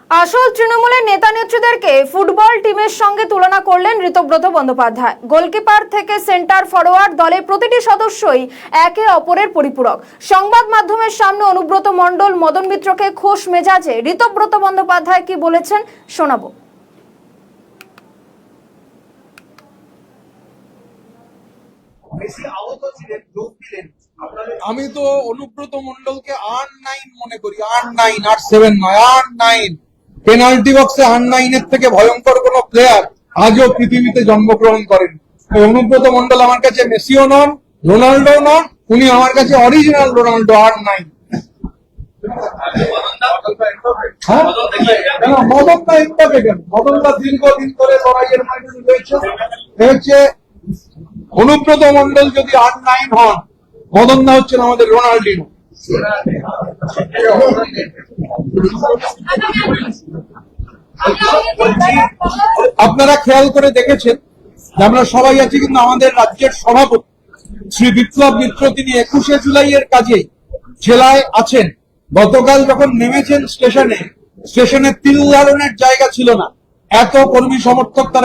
আসল তৃণমূলের নেতা নেত্রীদেরকে ফুটবল টিমের সঙ্গে তুলনা করলেন ঋতব্রত বন্দ্যোপাধ্যায়। গোলকিপার থেকে সেন্টার ফরওয়ার্ড দলের প্রতিটি সদস্যই একে অপরের পরিপূরক। সংবাদ মাধ্যমের সামনে অনুব্রত মণ্ডল মদন মিত্রকে খোশ মেজাজে ঋতব্রত বন্দ্যোপাধ্যায় কি বলেছেন শোনাবো। আমি তো অনুব্রত মণ্ডলকে R9 মনে করি, R9, R7 নয়, R9। পেনাল্টি বক্সে R9 এর থেকে ভয়ঙ্কর কোন প্লেয়ার আজও পৃথিবীতে জন্মগ্রহণ করেন। অনুব্রত মণ্ডল আমার কাছে মেসিও নন, রোনাল্ডো নন, উনি আমার কাছে অরিজিনাল রোনাল্ডো, R9। মদনদা এমবাপে কেন? মদনদা দীর্ঘদিন ধরে লড়াইয়ের ময়দানে রয়েছে। অনুব্রত মণ্ডল যদি R9 হন, মদনদা হচ্ছেন আমাদের রোনাল্ডিনো। আপনারা খেয়াল করে দেখেছেন যে আমরা সবাই আছি, কিন্তু আমাদের রাজ্যের সভাপতি শ্রী বিপ্লব মিত্র তিনি 21শে জুলাইয়ের কাজে জেলায় আছেন। গতকাল যখন নেমেছেন স্টেশনে তিল ধারণের জায়গা ছিল না, এত কর্মী সমর্থক তারা